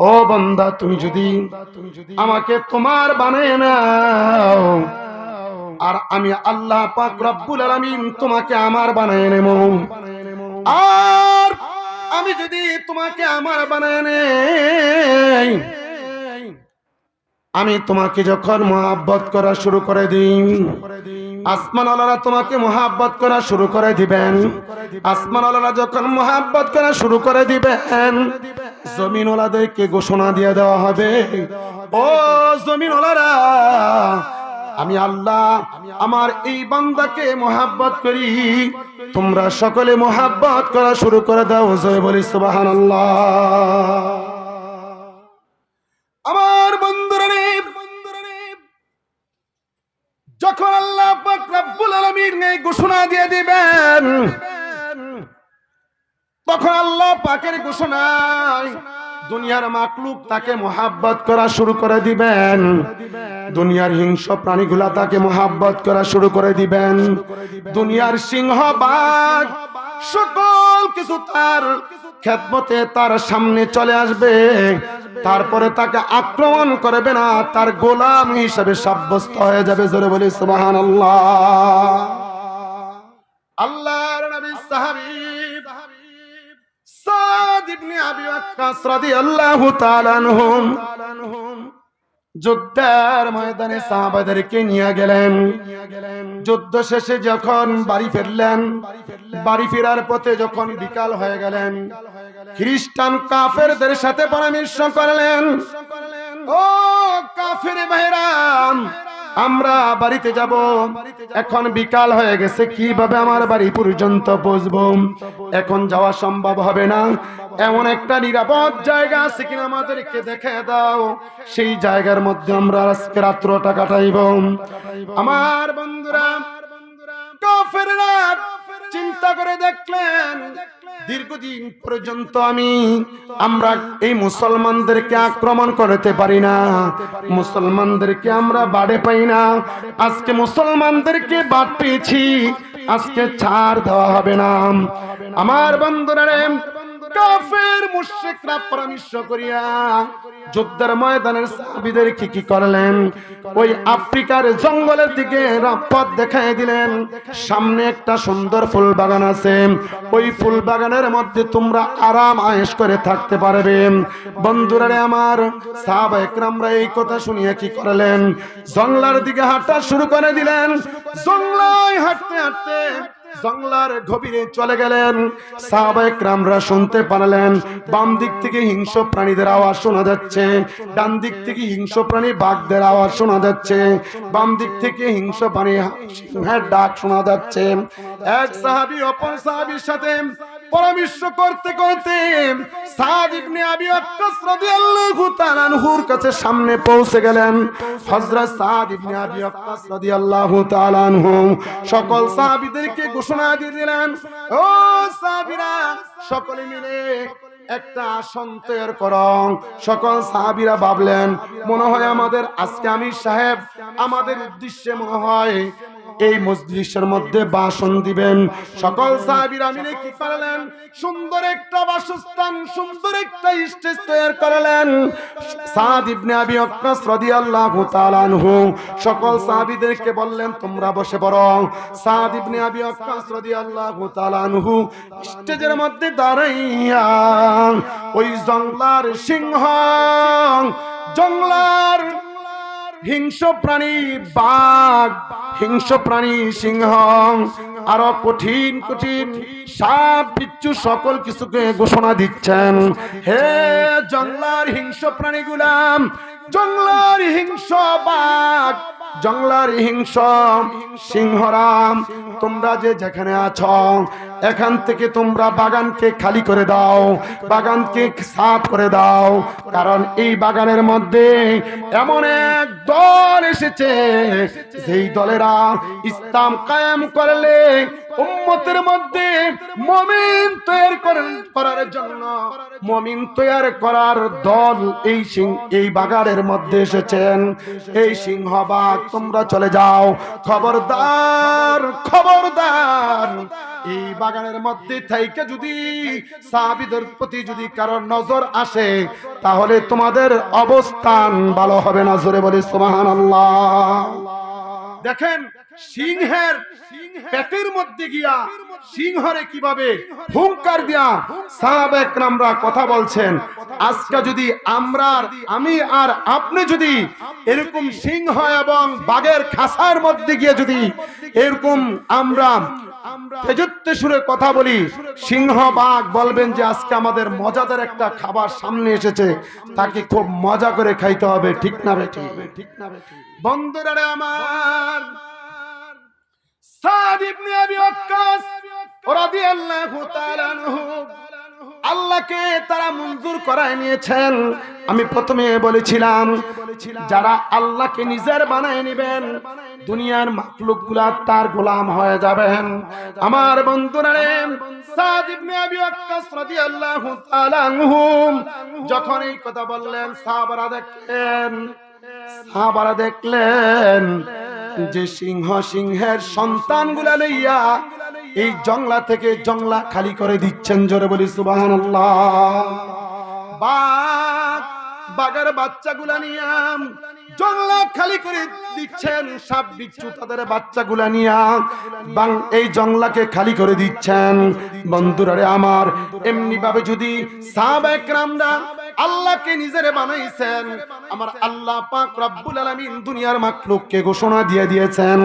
ও বান্দা, তুমি যদি আমাকে তোমার বানায় নাও, আর আমি আল্লাহ পাক রব্বুল আলামিন তোমাকে আমার বানায় নেব। আর আমি যদি তোমাকে আমার বানায় নেই, আমি তোমাকে যখন মহাব্বত করা শুরু করে দিই, আসমানওয়ালারা তোমাকে মহাব্বত করা শুরু করে দিবেন। আসমানওয়ালারা যখন মহাব্বত করা শুরু করে দিবেন, জমিনওয়ালাদেরকে ঘোষণা দিয়ে দেওয়া হবে, ও জমিনওয়ালারা, আমি আল্লাহ আমার এই বান্দাকে মহাব্বত করি, তোমরা সকলে মহাব্বত করা শুরু করে দাও। জয় বলি সুবহানাল্লাহ। আমার বন্ধুরা, যখন আল্লাহ পাক রব্বুল আলামিন এই ঘোষণা দিয়ে দিবেন, তখন আল্লাহ পাকের ঘোষণায় দুনিয়ার মাখলুক তাকে মহাব্বত করা শুরু করে দিবেন। দুনিয়ার হিংস্র প্রাণীগুলা তাকে মহাব্বত করা শুরু করে দিবেন। দুনিয়ার সিংহ বাঘ সকল কিছু তার খেদমতে তার সামনে চলে আসবে, তারপরে তাকে আক্রমণ করবে না, তার গোলাম হিসেবে সাব্যস্ত হয়ে যাবে। জোরে বলি সুবহানাল্লাহ। আল্লাহর নবী সাহাবী সাদ ইবনে আবি ওয়াক্কাস রাদিয়াল্লাহু তাআলা আনহুম যুদ্ধের ময়দানে সাহাবাদেরকে নিয়ে গেলেন। যুদ্ধ শেষে যখন বাড়ি ফিরলেন, বাড়ি ফেরার পথে যখন বিকাল হয়ে গেলেন, খ্রিস্টান কাফেরদের সাথে পরামর্শ করলেন, ও কাফের ভাইরাম, আমরা বাড়িতে যাব, এখন বিকাল হয়ে গেছে, কিভাবে আমার বাড়ি পর্যন্ত পৌঁছবো? এখন যাওয়া সম্ভব হবে না। এমন একটা নিরাপদ জায়গা আছে কিনা আমাদেরকে দেখে দাও, সেই জায়গার মধ্যে আমরা আজকে রাত্রটা কাটাইব। আমার বন্ধুরা, কাফেররা চিন্তা করে দেখলেন, দীর্ঘদিন পর্যন্ত আমরা এই মুসলমানদেরকে আক্রমণ করতে পারি না, মুসলমানদেরকে আমরা বাড়ে পাই না, আজকে মুসলমানদেরকে বাদ পেয়েছি, আজকে ছাড় দেওয়া হবে না। আমার বন্ধুরা, কাফের মুশরিকরা পরামর্শ করিয়া যুদ্ধের ময়দানের সাহাবীদের কি করলেন, ওই আফ্রিকার জঙ্গলের দিকে পথ দেখায় দিলেন। সামনে একটা সুন্দর ফুল বাগান আছে, ওই ফুল বাগানের মধ্যে তোমরা আরাম আয়েশ করে থাকতে পারবে। বন্ধুরা আমার, সাহাবায়ে কেরামরা এই কথা শুনিয়ে কি করলেন, জঙ্গলার দিকে হাঁটা শুরু করে দিলেন। জঙ্গলায় হাঁটতে হাঁটতে জঙ্গলার গভীরে চলে গেলেন। সাহাবায়ে কেরামরা শুনতে পারলেন, বাম দিক থেকে হিংস্র প্রাণীদের আওয়াজ শোনা যাচ্ছে, ডান দিক থেকে হিংস্র প্রাণী বাঘদের আওয়াজ শোনা যাচ্ছে, বাম দিক থেকে হিংস্র প্রাণী সিংহের ডাক শোনা যাচ্ছে। এক সাহাবী অপর সাহাবীর সাথে পরামর্শ করতে করতে সাদ ইবনে আবি ওয়াক্কাস রাদিয়াল্লাহু তাআলা আনহুর কাছে সামনে পৌঁছে গেলেন। হযরত সাদ ইবনে আবি ওয়াক্কাস রাদিয়াল্লাহু তাআলা আনহু সকল সাহাবীদেরকে ঘোষণা দিয়ে দিলেন, ও সাহাবীরা, সকলে মিলে একটা আসন তৈরি করো। সকল সাহাবীরা ভাবলেন, মনে হয় আমাদের আজকে আমির সাহেব আমাদের উদ্দেশ্যে মনে হয় এই মজলিসের মধ্যে ভাষণ দিবেন। সকল সাহাবীরা মিলে কি করলেন, সুন্দর একটা বাসস্থান, সুন্দর একটা স্টেজ তৈরি করলেন। সাদ ইবনে আবি ওয়াক্কাস রাদিয়াল্লাহু তাআলা আনহু সকল সাহাবীদেরকে বললেন, তোমরা বসে পড়ো। সাদ ইবনে আবি ওয়াক্কাস রাদিয়াল্লাহু তাআলা আনহু স্টেজের মধ্যে দাঁড়াইয়া ওই জঙ্গলার সিংহ, জঙ্গলার হিংস্র প্রাণী বাঘ, হিংস্র প্রাণী সিংহ, আরো কঠিন কঠিন সাপ বিচ্ছু সকল কিছুকে ঘোষণা দিচ্ছেন, হে জঙ্গলার হিংস্র প্রাণীগুলাম, জঙ্গলার হিংস্র বাঘ, জঙ্গলার হিংস্র সিংহরাম, তোমরা যে যেখানে আছো এখান থেকে তোমরা বাগানকে খালি করে দাও, বাগানকে সাফ করে দাও, কারণ এই বাগানের মধ্যে এমন এক দল এসেছে যেই দলেরা ইসলাম কায়েম করলে উম্মতের মধ্যে মুমিন তৈরি করার জন্য, মুমিন তৈরি করার দল এই বাগানের মধ্যে এসেছেন। এই সিংহবাগ তোমরা চলে যাও, খবরদার খবরদার এই বাগানের মধ্যে থাইকে যদি সাহাবীদের প্রতি যদি কারোর নজর আসে তাহলে তোমাদের অবস্থান ভালো হবে না। জোরে বলি সুবহানাল্লাহ। দেখেন সিংহের পেটের মধ্যে গিয়া সিংহরে কিভাবে হুঙ্কার দিয়া সাহাবায়ে কেরামরা কথা বলছেন। আজকে যদি আমি আর আপনি যদি এরকম সিংহ এবং বাঘের খাঁচার মধ্যে গিয়ে যদি এরকম আমরা তেজত্বে সুরে কথা বলি, সিংহ বাঘ বলবেন যে আজকে আমাদের মজাদার একটা খাবার সামনে এসেছে, তাকে খুব মজা করে খাইতে হবে। ঠিক না বেটি? বন্ধুরা আমার, সাদ ইবনে আবি ওয়াক্কাস রাদিয়াল্লাহু তাআলা আনহু আল্লাহকে তারা মঞ্জুর করায় নিয়েছেন। আমি প্রথমে বলেছিলাম যারা আল্লাহকে নিজের বানায় নেবেন দুনিয়ার মাখলুকগুলা তার গোলাম হয়ে যাবেন। আমার বন্ধুরা, সাদ ইবনে আবি ওয়াক্কাস রাদিয়াল্লাহু তাআলা আনহু যখন এই কথা বললেন, সাহাবারা দেখলেন যে সিংহের সন্তানগুলা লইয়া এই জংলা থেকে জংলা খালি করে দিচ্ছেন। জোরে বলি সুবহানাল্লাহ। বাঘের বাচ্চাগুলা নিয়া জংলা খালি করে দিচ্ছেন, সাপ বিচ্ছু তাদের বাচ্চাগুলা নিয়া এই জংলাকে খালি করে দিচ্ছেন। বন্ধুরা আমার, এমনি ভাবে যদি সাহাবায়ে কেরামরা আল্লাহকে নিজের বানাইছেন, আমার আল্লাহ পাক রব্বুল আলামিন দুনিয়ার মাখলুককে ঘোষণা দিয়ে দিয়েছেন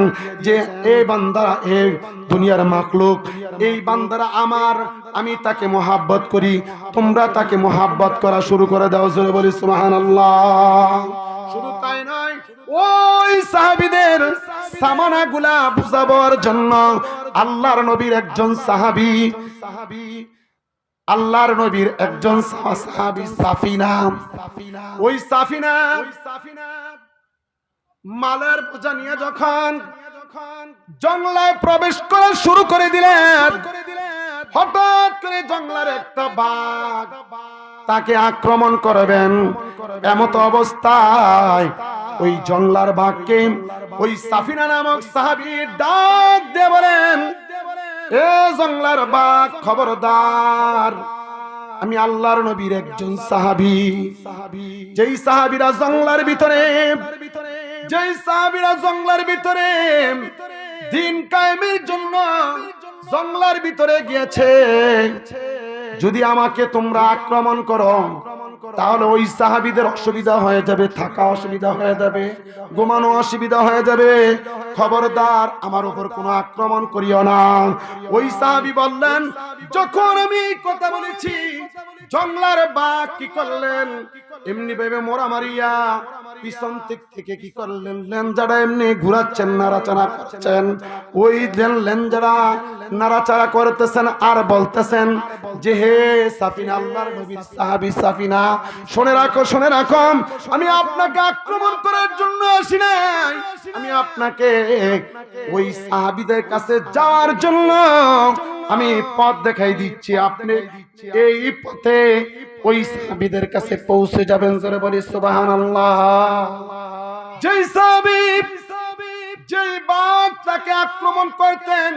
যে এই বান্দারা, এই দুনিয়ার মাখলুক, এই বান্দারা আমার, আমি তাকে মহাব্বত করি, তোমরা তাকে মহাব্বত করা শুরু করে দাও। জোরে বলি সুবহানাল্লাহ। শুধু তাই নয়, ওই সাহাবীদের সামানাগুলা বুঝাবার জন্য আল্লাহর নবীর একজন সাহাবী, আল্লাহর নবীর একজন সাহাবী সাফিনা, ওই সাফিনা মালের বোঝা নিয়ে যখন জংলায় প্রবেশ করা শুরু করে দিলেন, হঠাৎ করে জংলার একটা বাঘ তাকে আক্রমণ করবেন। এমত অবস্থায় ওই জংলার বাঘকে ওই সাফিনা নামক সাহাবী ডাক দিয়ে বলেন, এ জংলার বাঘ, খবরদার, আমি আল্লাহর নবীর একজন সাহাবী। যেই সাহাবীরা জংলার ভিতরে দিন কায়েমের জন্য জংলার ভিতরে গিয়েছে, যদি আমাকে তোমরা আক্রমণ করো তাহলে ওই সাহাবীদের অসুবিধা হয়ে যাবে, থাকা অসুবিধা হয়ে যাবে, ঘুমানো অসুবিধা হয়ে যাবে, খবরদার আমার উপর কোনো আক্রমণ করিও না। ওই সাহাবী বললেন, যখন আমি কথা বলেছি জংলার বাঘ কি করলেন, এমনি ভেবে মোরা মারিয়া পিছন থেকে কি করলেন, লেঞ্জাটা এমনি ঘুরাচ্ছেন, নাড়াচাড়া করছেন। ওই লেঞ্জারা নাড়াচাড়া করতেছেন আর বলতেছেন যে হে সাফিনা, আল্লাহর নবীর সাহাবী সাফিনা, শুনে রাখো, আমি আপনাকে আক্রমণ করার জন্য আসি নাই, আমি আপনাকে ওই সাহাবীদের কাছে যাওয়ার জন্য আমি পথ দেখাই দিচ্ছি, আপনি এই পথে ওই সাহাবীদের কাছে পৌঁছে যাবেন। জোরে বলি সুবহানাল্লাহ। যেই সাহাবী যেই বাঘ তাকে আক্রমণ করতেন,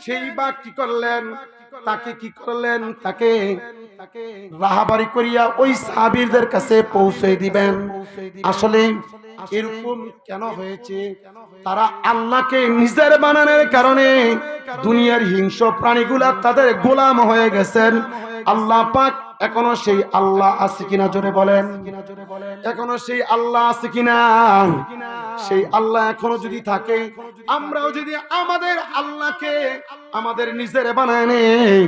সেই বাঘ কি করলেন, তাকে রাহাবারি করিয়া ওই সাহাবীদের কাছে পৌঁছে দিবেন। আসলে এরকম কেন হয়েছে? তারা আল্লাহকে নিজের বানানোর কারণে দুনিয়ার হিংস্র প্রাণীগুলা তাদের গোলাম হয়ে গেছেন। আল্লাহ পাক এখনো সেই আল্লাহ আছে কিনা? জোরে বলেন, এখনো সেই আল্লাহ আছে কিনা? সেই আল্লাহ এখনো যদি থাকে, আমরাও যদি আমাদের আল্লাহকে আমাদের নিজের বানায় নেই,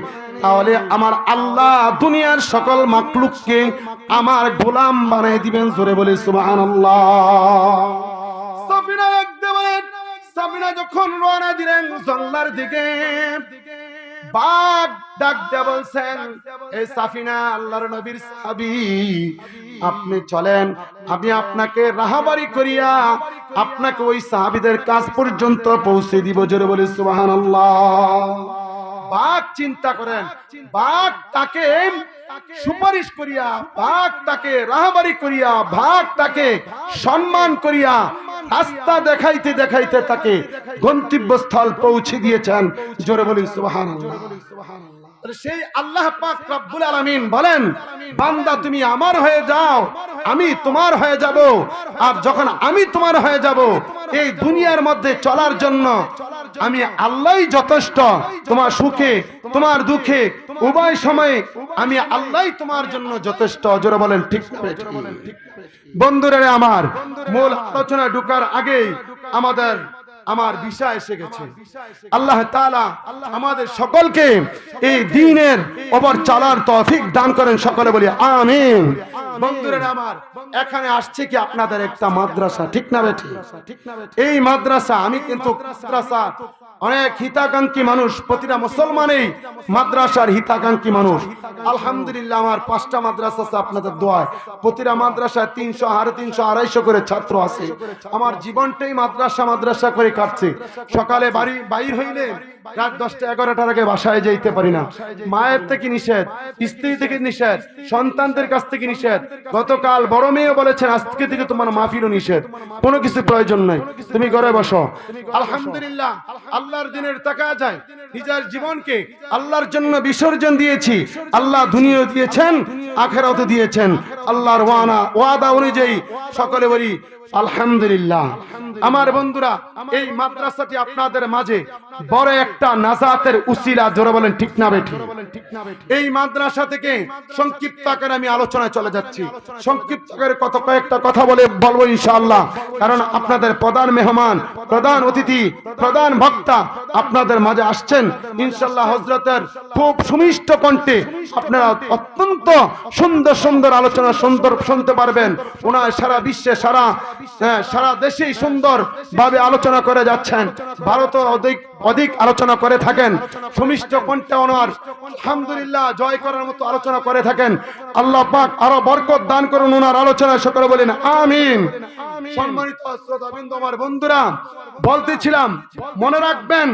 তাহলে আমার আল্লাহ দুনিয়ার সকল মাখলুককে আমার গোলাম বানায় দিবেন। জোরে বলে সুবহানাল্লাহ। সাফিনা রাখতে বলেন, সাফিনা যখন রওনা দিলেন জংলার দিকে, বাঘ ডাক দিয়ে বলছেন, এই সাফিনা, আল্লাহর নবীর সাহাবী, আপনি চলেন, আমি আপনাকে রাহাবারি করিয়া আপনাকে ওই সাহাবীদের কাছ পর্যন্ত পৌঁছে দিব। জোরে বলি সুবহানাল্লাহ। বাঘ চিন্তা করেন, বাঘ তাকে সুপারিশ করিয়া, বাঘ তাকে রাহাবারি করিয়া, বাঘ তাকে সম্মান করিয়া রাস্তা দেখাইতে দেখাইতে তাকে গন্তব্যস্থল পৌঁছে দিয়েছেন। জোরে বলি সুবহানাল্লাহ। সেই আল্লাহ পাক রব্বুল আলামিন বলেন, বান্দা তুমি আমার হয়ে যাও, আমি তোমার হয়ে যাব। আর যখন আমি তোমার হয়ে যাব, এই দুনিয়ার মধ্যে চলার জন্য আমি আল্লাহই যথেষ্ট। তোমার সুখে তোমার দুঃখে উভয় সময়ে আমি আল্লাহই তোমার জন্য যথেষ্ট। জোরে বলেন ঠিক না ঠিক? বন্ধুরা আমার, মূল আলোচনা ঢোকার আগেই আমার বিষয় এসে গেছে। আল্লাহ তাআলা আমাদের সকলকে এই দ্বীনের উপর চলার তৌফিক দান করেন, সকলে বলি আমিন। বন্ধুরা আমার, এখানে আসছে কি আপনাদের একটা মাদ্রাসা, ঠিক না বেঠি? এই মাদ্রাসা, আমি কিন্তু মাদ্রাসা অনেক হিতাকাঙ্ক্ষী মানুষ, প্রতিটা মুসলমানই মাদ্রাসার হিতাকাঙ্ক্ষী মানুষ। আলহামদুলিল্লাহ আমার 5টা মাদ্রাসা আছে আপনাদের দোয়ায়। প্রতিটা মাদ্রাসায় 300, 350, 250 করে ছাত্র আছে। আমার জীবনটাই মাদ্রাসা করে কাটছে। সকালে বাইর হইলে রাত 10টা 11টার আগে বাসায় যাইতে পারি না। মায়ের থেকে নিষেধ, স্ত্রী থেকে নিষেধ, সন্তানদের কাছ থেকে নিষেধ। গতকাল বড় মেয়ে বলেছেন আজকে থেকে তোমার মাহফিলও নিষেধ, কোনো কিছু প্রয়োজন নাই, তুমি ঘরে বসো। আলহামদুলিল্লাহ, আল্লাহর দিনের টাকা যায়, নিজের জীবনকে আল্লাহর জন্য বিসর্জন দিয়েছি। আল্লাহ দুনিয়া দিয়েছেন, আখিরাতও দিয়েছেন। আল্লাহর ওয়াদা অনুযায়ী সকলে বলি আলহামদুলিল্লাহ। আমার বন্ধুরা, এই মাদ্রাসাটি আপনাদের মাঝে বড় একটা নাজাতের উসিলা। জোরে বলেন ঠিক না বেঠিক? এই মাদ্রাসা থেকে সংক্ষিপ্ত আকারে আমি আলোচনায় চলে যাচ্ছি। সংক্ষিপ্ত আকারে কয়েকটা কথা বলবো ইনশাআল্লাহ, কারণ আপনাদের প্রধান মেহমান, প্রধান অতিথি, প্রধান বক্তা আপনাদের মাঝে আসছেন ইনশাআল্লাহ। হযরতের খুব সুমিষ্ট কণ্ঠে আপনারা অত্যন্ত সুন্দর সুন্দর আলোচনা শুনতে পারবেন। ওনার সারা বিশ্বে সারা দেশেই সুন্দর ভাবে আলোচনা করে যাচ্ছেন। ভারতে অধিক আলোচনা করে থাকেন। সুমিষ্ট কণ্ঠে ওনার আলহামদুলিল্লাহ জয় করার মতো আলোচনা করে থাকেন। আল্লাহ পাক আরো বরকত দান করুন ওনার আলোচনায়, সকলে বলেন আমিন। সম্মানিত শ্রোতাবৃন্দ, আমার বন্ধুরা, বলতেছিলাম মনে রাখবেন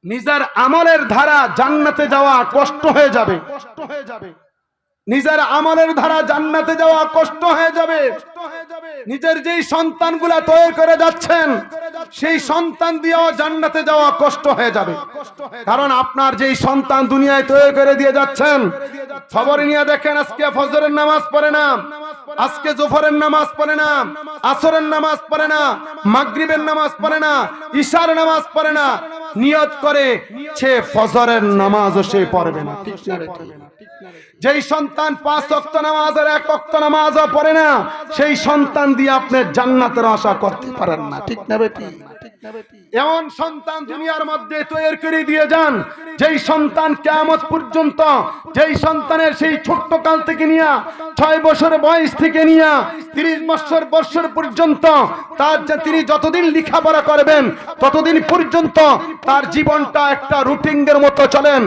নিজের আমলের ধারা জান্নাতে যাওয়া কষ্ট হয়ে যাবে। নিজের আমলের ধারা জান্নাতে যাওয়া কষ্ট হয়ে যাবে। নিজের যেই সন্তানগুলা তৈরি করে যাচ্ছেন, সেই সন্তান দিয়েও জান্নাতে যাওয়া কষ্ট হয়ে যাবে। কারণ আপনার যেই সন্তান দুনিয়ায় তৈরি করে দিয়ে যাচ্ছেন, খবর নিয়ে দেখেন আজকে ফজরের নামাজ পড়ে না, আজকে জোহরের নামাজ পড়ে না, আসরের নামাজ পড়ে না, মাগরিবের নামাজ পড়ে না, ইশার নামাজ পড়ে না, নিয়ত করে সে ফজরের নামাজও সে পড়বে না। ঠিক না? যেই সন্তান 5 ওয়াক্ত নামাজ আর 1 ওয়াক্ত নামাজও পড়ে না, সেই সন্তান দিয়ে আপনি জান্নাতের আশা করতে পারেন না। ঠিক না বেটি? এমন সন্তান দুনিয়ার মধ্যে তৈরি করে দিয়ে যান, যেই সন্তান কিয়ামত পর্যন্ত, যেই সন্তানের সেই ছোট্ট কাল থেকে নিয়ে 6 বছর বয়স থেকে নিয়ে 30 বছর পর্যন্ত তিনি যতদিন লেখাপড়া করবেন ততদিন পর্যন্ত তার জীবনটা একটা রুটিনের মতো চলেন।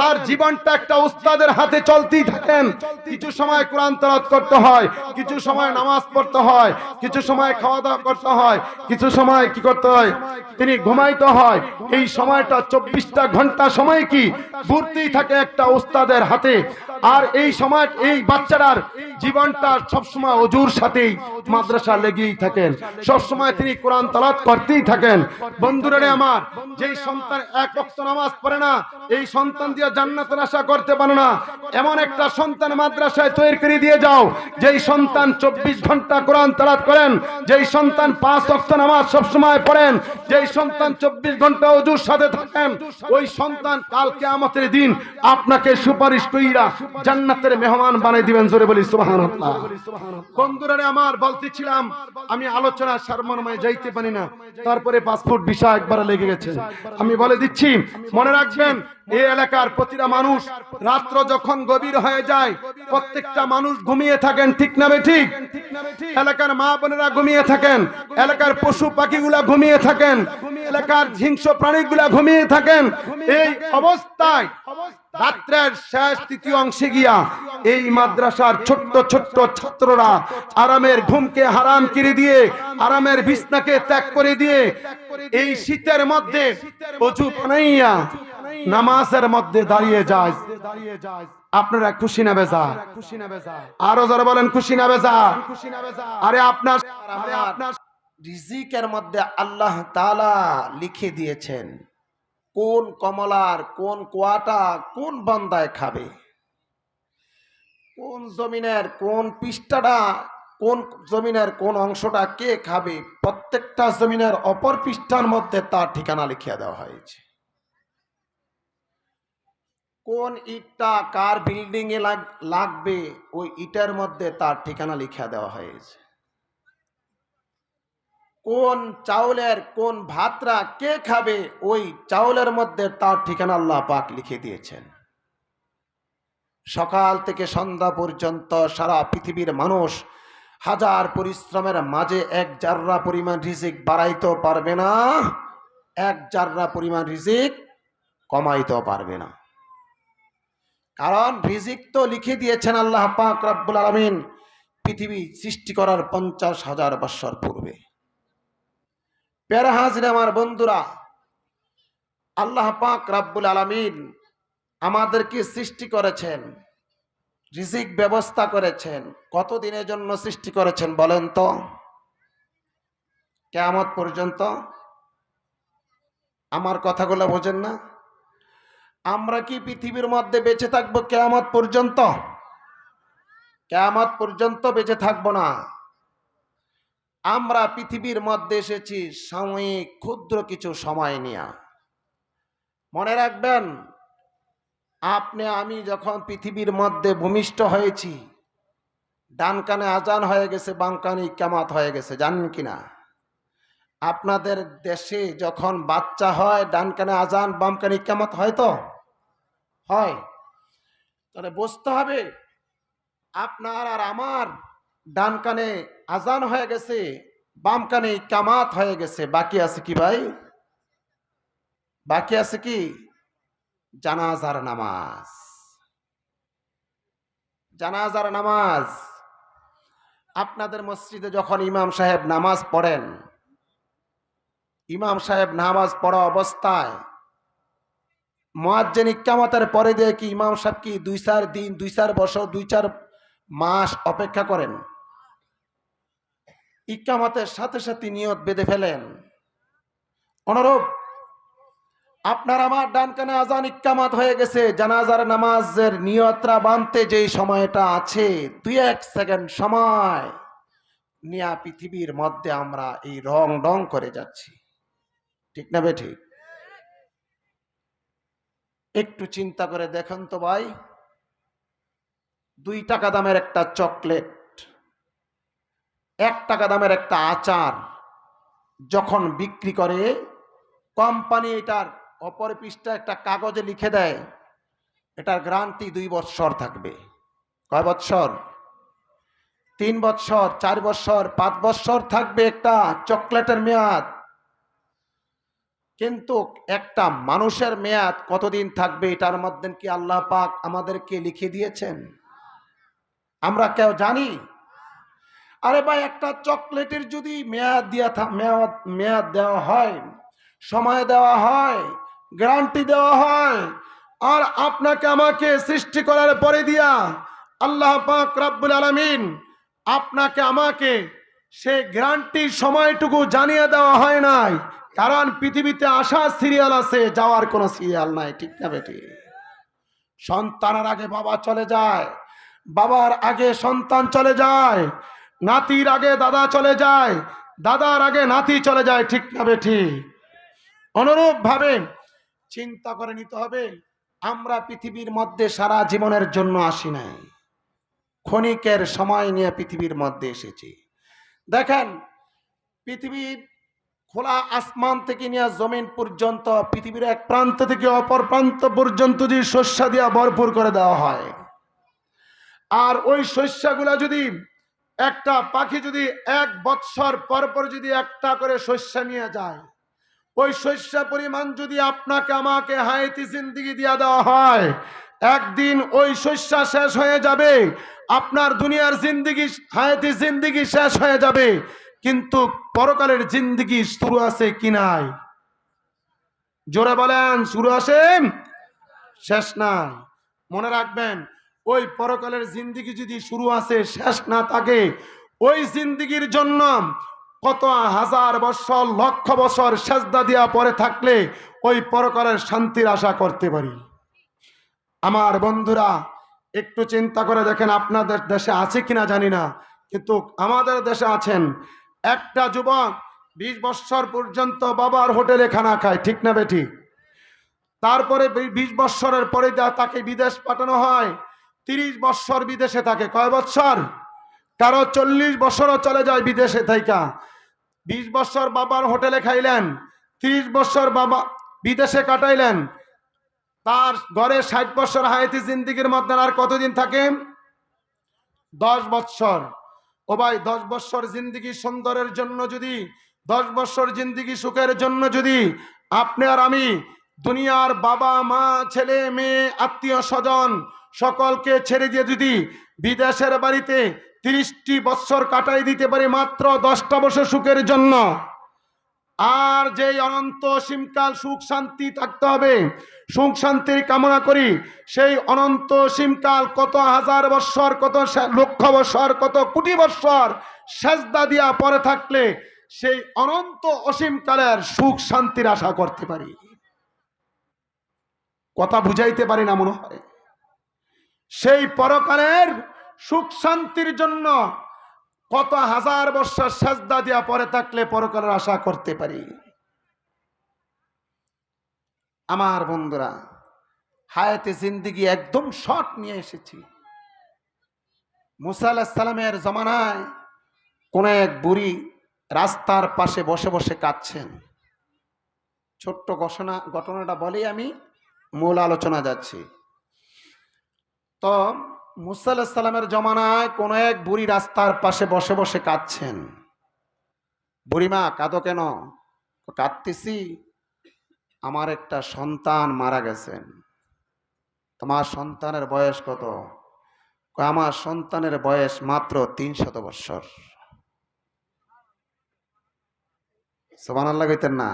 তার জীবনটা একটা উস্তাদের হাতে চলতেই থাকেন। কিছু সময় কোরআন তেলাওয়াত করতে হয়, কিছু সময় নামাজ পড়তে হয়, কিছু সময় খাওয়া দাওয়া করতে হয়, কিছু সময় কি করতে হয়, তিনি ঘুমাইতে হয়। এই সময়টা 24টা ঘন্টা সময় কি ঘুরতেই থাকে একটা উস্তাদের হাতে। আর এই সময় এই বাচ্চাটার জীবনটা সবসময় ওজুর সাথেই মাদ্রাসা লেগেই থাকেন, সবসময় তিনি কোরআন তেলাওয়াত করতেই থাকেন। বন্ধুরা আমার, যেই সন্তান 1 ওয়াক্ত নামাজ পড়ে না, এই সন্তান দিয়ে জান্নাতের আশা করতে পারে না। এমন একটা সন্তান মাদ্রাসায় তৈরি করে দিয়ে যাও, যেই সন্তান 24 ঘন্টা কোরআন তেলাওয়াত করেন, যেই সন্তান 5 ওয়াক্ত নামাজ সবসময় পড়েন, যেই সন্তান 24 ঘন্টা ওজুর সাথে থাকেন, ওই সন্তান কাল কিয়ামতের দিন আপনাকে সুপারিশ কইরা জান্নাতের মেহমান বানিয়ে দিবেন। জোরে বলি সুবহানাল্লাহ। বন্ধুরা আমার, বলতেছিলাম আমি আলোচনা সারমর্মে যাইতে পারি না, তারপরে পাসপোর্ট ভিসা একবার লেগে গেছে। আমি বলে দিচ্ছি, মনে রাখবেন এই এলাকার প্রতিটা মানুষ রাত্র যখন গভীর হয়ে যায়, প্রত্যেকটা মানুষ ঘুমিয়ে থাকেন। ঠিক না বেঠিক? এলাকার মা বোনেরা ঘুমিয়ে থাকেন, এলাকার পশু পাখিগুলা ঘুমিয়ে থাকেন, এলাকার হিংস্র প্রাণীগুলা ঘুমিয়ে থাকেন। এই অবস্থায় রাত্রের শেষ তৃতীয় অংশে গিয়া এই মাদ্রাসার ছোট্ট ছোট্ট ছাত্ররা আরামের ঘুমকে হারাম করে দিয়ে, আরামের বিছনাকে ত্যাগ করে দিয়ে এই শীতের মধ্যে ওযু বানাইয়া নামাজের মধ্যে দাঁড়িয়ে যায়। আপনারা খুশি না বেজার? আরো যারা বলেন খুশি না বেজার? আরে আপনার রিজিকের মধ্যে আল্লাহ তাআলা লিখে দিয়েছেন কোন কমলার কোন কোয়াটা কোন বান্দায় খাবে, কোন জমিনের কোন পৃষ্ঠাটা, কোন জমিনের কোন অংশটা কে খাবে, প্রত্যেকটা জমিনের অপর পৃষ্ঠার মধ্যে তার ঠিকানা লিখিয়ে দেওয়া হয়েছে। কোন ইটটা কার বিল্ডিং এ লাগবে ওই ইটের মধ্যে তার ঠিকানা লিখে দেওয়া হয়েছে। কোন চাউলের কোন ভাতটা কে খাবে ওই চাউলের মধ্যে তার ঠিকানা আল্লাহ পাক লিখে দিয়েছেন। সকাল থেকে সন্ধ্যা পর্যন্ত সারা পৃথিবীর মানুষ হাজার পরিশ্রমের মাঝে এক জাররা পরিমাণ রিজিক বাড়াইতেও পারবে না, এক জাররা পরিমাণ রিজিক কমাইতেও পারবে না। কারণ রিজিক তো লিখে দিয়েছেন আল্লাহ পাক রব্বুল আলামিন পৃথিবী সৃষ্টি করার 50,000 বৎসর পূর্বে। প্যারা হাজির আমার বন্ধুরা, আল্লাহ পাক রব্বুল আলামিন আমাদেরকে সৃষ্টি করেছেন, রিজিক ব্যবস্থা করেছেন। কত দিনের জন্য সৃষ্টি করেছেন বলেন তো? কিয়ামত পর্যন্ত। আমার কথাগুলো বোঝেন না? আমরা কি পৃথিবীর মধ্যে বেঁচে থাকবো কিয়ামত পর্যন্ত? কিয়ামত পর্যন্ত বেঁচে থাকবো না। আমরা পৃথিবীর মধ্যে এসেছি সাময়িক ক্ষুদ্র কিছু সময় নিয়ে। মনে রাখবেন, আপনি আমি যখন পৃথিবীর মধ্যে ভূমিষ্ঠ হয়েছি, ডান কানে আজান হয়ে গেছে, বাম কানে ইকামত হয়ে গেছে, জানেন কিনা? আপনাদের দেশে যখন বাচ্চা হয় ডান কানে আজান বাম কানে ইকামত হয় তো হয়। তাহলে বুঝতে হবে আপনার আর আমার ডান কানে আজান হয়ে গেছে, বাম কানে ইকামত হয়ে গেছে, বাকি আছে কি ভাই? বাকি আছে কি? জানাজার নামাজ। জানাজার নামাজ আপনাদের মসজিদে যখন ইমাম সাহেব নামাজ পড়েন, ইমাম সাহেব নামাজ পড়া অবস্থায় মুয়াজ্জিন ইকামতের পরে দিয়ে কি ইমাম সাহেব কি 2-4 দিন 2-4 বছর 2-4 মাস অপেক্ষা করেন? ইকামতের সাথে সাথে নিয়ত বেঁধে ফেলেন। অনুরূপ আপনার আমার ডান কানে আজান ইকামত হয়ে গেছে, জানাজার নামাজের নিয়তরা বাঁধতে যেই সময়টা আছে 2-1 সেকেন্ড সময় নিয়া পৃথিবীর মধ্যে আমরা এই রং ডং করে যাচ্ছি, ঠিক না বে ঠিক? একটু চিন্তা করে দেখেন তো ভাই, 2 টাকা দামের একটা চকলেট, 1 টাকা দামের একটা আচার যখন বিক্রি করে কোম্পানি, এটার অপর পৃষ্ঠা একটা কাগজে লিখে দেয় এটার গ্যারান্টি 2 বছর থাকবে। কয় বছর? 3 বছর, 4 বছর, 5 বছর থাকবে একটা চকলেটের মেয়াদ। কিন্তু একটা মানুষের মেয়াদ কতদিন থাকবে এটার মধ্যে কি আল্লাহ পাক আমাদেরকে লিখে দিয়েছেন? আমরা কেউ জানি? আরে ভাই, একটা চকলেটের যদি মেয়াদ মেয়াদ দেওয়া হয়, সময় দেওয়া হয়, গ্যারান্টি দেওয়া হয়, আর আপনাকে আমাকে সৃষ্টি করার পরে দিয়া আল্লাহ পাক রব্বুল আলামিন আপনাকে আমাকে সেই গ্যারান্টির সময়টুকু জানিয়ে দেওয়া হয় নাই। কারণ পৃথিবীতে আসার সিরিয়াল আছে, যাওয়ার কোনো সিরিয়াল নাই, ঠিক না বেটি? সন্তানের আগে বাবা চলে যায়, বাবার আগে সন্তান চলে যায়, নাতির আগে দাদা চলে যায়, দাদার আগে নাতি চলে যায়, ঠিক না বেটি? অনুরূপ ভাবে চিন্তা করে নিতে হবে, আমরা পৃথিবীর মধ্যে সারা জীবনের জন্য আসি নাই, ক্ষণিকের সময় নিয়ে পৃথিবীর মধ্যে এসেছি। দেখেন, পৃথিবীর খোলা আসমান থেকে নিয়ে জমিন পর্যন্ত, পৃথিবীর এক প্রান্ত থেকে অপর প্রান্ত পর্যন্ত যদি শস্য দিয়া ভরপুর করে দেওয়া হয়, আর ওই শস্যগুলা যদি একটা পাখি যদি 1 বৎসর পর পর যদি একটা করে শস্য নিয়ে যায়, ওই শস্য পরিমাণ যদি আপনাকে আমাকে হায়াতি জিন্দেগি দিয়া দেওয়া হয়, একদিন ওই শস্য শেষ হয়ে যাবে, আপনার দুনিয়ার জিন্দেগি হায়াতি জিন্দেগি শেষ হয়ে যাবে, কিন্তু পরকালের জিন্দেগি শুরু আছে কি নাই? জোরে বলেন, শুরু আছে, শেষ নাই। মনে রাখবেন, ওই পরকালের জিন্দেগি যদি শুরু আছে শেষ না থাকে, ওই জিন্দেগির জন্য কত হাজার বছর লক্ষ বছর সেজদা দিয়া পরে থাকলে ওই পরকালের শান্তির আশা করতে পারি? আমার বন্ধুরা, একটু চিন্তা করে দেখেন, আপনাদের দেশে আছে কিনা জানি না, কিন্তু আমাদের দেশে আছেন। একটা যুবক 20 বছর পর্যন্ত বাবার হোটেলে খানা খায়, ঠিক না বেঠিক? তারপরে 20 বছরের পরে তাকে বিদেশ পাঠানো হয়। 30 বছর বিদেশে থাকে। কয় বছর? কারো 40 বছরও চলে যায় বিদেশে থাইকা। 20 বছর বাবার হোটেলে খাইলেন, 30 বছর বাবা বিদেশে কাটাইলেন, তার ঘরে 60 বছর হায়াতি জিন্দিগির মধ্যে আর কতদিন থাকেন? 10 বছর। ও ভাই, 10 বছর জিন্দিগি সুন্দরের জন্য যদি, 10 বছর জিন্দিগি সুখের জন্য যদি আপনি আর আমি দুনিয়ার বাবা মা ছেলে মেয়ে আত্মীয় স্বজন সকলকে ছেড়ে দিয়ে যদি বিদেশের বাড়িতে 30টি বছর কাটাই দিতে পারি মাত্র 10টা বছর সুখের জন্য, আর যেই অনন্ত অসীমকাল সুখ শান্তি থাকতে হবে, সুখ শান্তির কামনা করি, সেই অনন্ত অসীমকাল কত হাজার বৎসর, কত লক্ষ বৎসর, কত কোটি বৎসর সেজদা দিয়া পরে থাকলে সেই অনন্ত অসীমকালের সুখ শান্তির আশা করতে পারি। কথা বুঝাইতে পারি না মনে হয়? সেই পরকালের সুখ শান্তির জন্য কত হাজার বৎসর সেজদা দিয়া পরে থাকলে পরকালের আশা করতে পারি। আমার বন্ধুরা, হায়াতে জিন্দিগি একদম শর্ট নিয়ে এসেছি। মুসা আলাইহিস সালামের জমানায় কোন এক বুড়ি রাস্তার পাশে বসে বসে কাঁদছেন। ছোট্ট ঘটনাটা বলেই আমি মূল আলোচনা যাচ্ছি। তো মুসা আলাইহিস সালামের জমানায় কোন এক বুড়ি রাস্তার পাশে বসে বসে কাঁদছেন। বুড়িমা, কাঁদো কেন? কাঁদতেছি, আমার একটা সন্তান মারা গেছেন। তোমার সন্তানের বয়স কত? আমার সন্তানের বয়স মাত্র 300 বৎসর। সুবহানাল্লাহ কইতেন না?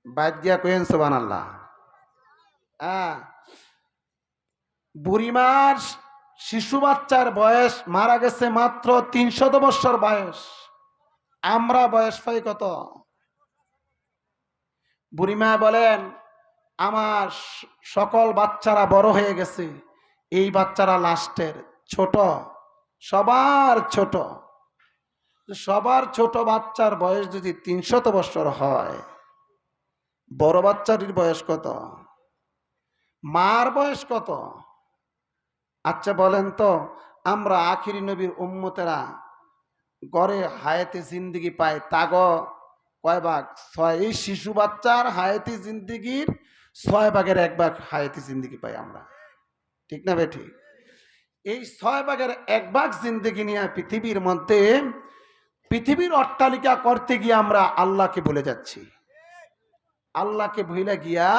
বাদ দিয়া কইেন সুবহানাল্লাহ। বুড়িমার শিশু বাচ্চার বয়স মারা গেছে মাত্র 300 বৎসর বয়স। আমরা বয়স পাই কত? বুড়িমা বলেন, আমার সকল বাচ্চারা বড় হয়ে গেছে, এই বাচ্চারা লাস্টের ছোট, সবার ছোট। সবার ছোট বাচ্চার বয়স যদি 300 বৎসর হয়, বড় বাচ্চাটির বয়স কত? মার বয়স কত? আচ্ছা বলেন তো, আমরা আখিরি নবীর উম্মতেরা গড়ে হায়াতে জিন্দিগি পাই তাগ কয় ভাগ? 6। এই শিশু বাচ্চার হায়াতি জিন্দিগির 6 ভাগের 1 ভাগ হায়াতি জিন্দিগি পাই আমরা, ঠিক না বেঠিক? এই 6 ভাগের 1 ভাগ জিন্দিগি নিয়ে পৃথিবীর মধ্যে পৃথিবীর অট্টালিকা করতে গিয়ে আমরা আল্লাহকে ভুলে যাচ্ছি। আল্লাহকে ভুলে গিয়া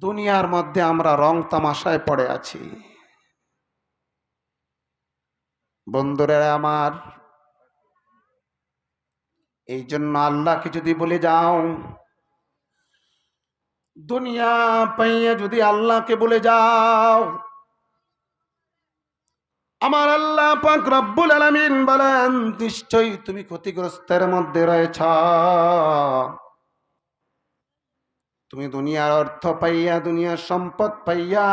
দুনিয়ার মধ্যে আমরা রং তামাশায় পড়ে আছি। বন্ধুরা আমার, এই জন্য আল্লাহকে যদি বলে যাও, দুনিয়া পাইয়া যদি আল্লাহকে বলে যাও, আমার আল্লাহ পাক রব্বুল আলামিন বলেন, নিশ্চয়ই তুমি ক্ষতিগ্রস্তের মধ্যে রয়েছ। তুমি দুনিয়ার অর্থ পাইয়া, দুনিয়ার সম্পদ পাইয়া,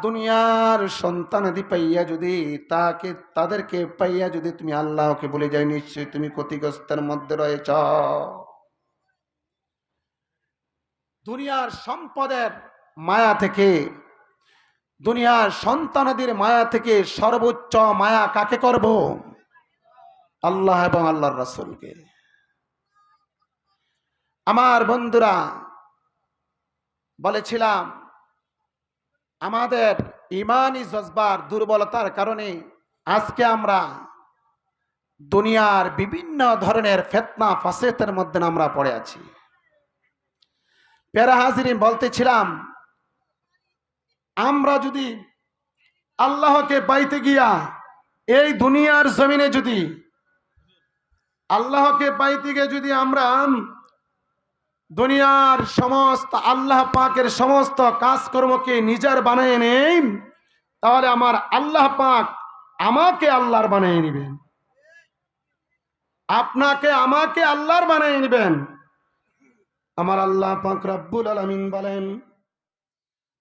দুনিয়ার সন্তানাদি পাইয়া যদি তাদেরকে পাইয়া যদি তুমি আল্লাহকে বলে যাই, নিশ্চয়ই তুমি ক্ষতিগ্রস্তের মধ্যে রয়েছ। দুনিয়ার সম্পদের মায়া থেকে, দুনিয়ার সন্তানাদির মায়া থেকে সর্বোচ্চ মায়া কাকে করব? আল্লাহ এবং আল্লাহর রাসূলকে। আমার বন্ধুরা, বলেছিলাম আমাদের ইমানি জজবার দুর্বলতার কারণে আজকে আমরা দুনিয়ার বিভিন্ন ধরনের ফিতনা ফাসাদের মধ্যে আমরা পড়ে আছি। প্যারা হাজিরিন, বলতেছিলাম আমরা যদি আল্লাহকে পাইতে গিয়া এই দুনিয়ার জমিনে যদি আল্লাহকে পাইতে গিয়ে যদি আমরা দুনিয়ার সমস্ত আল্লাহ পাকের সমস্ত কাজকর্মকে নিজের বানিয়ে নেই, তাহলে আমার আল্লাহ পাক আমাকে আল্লাহর বানিয়ে নেবেন। আপনাকে আমাকে আল্লাহর বানিয়ে নেবেন। আমার আল্লাহ পাক রব্বুল আলামিন বলেন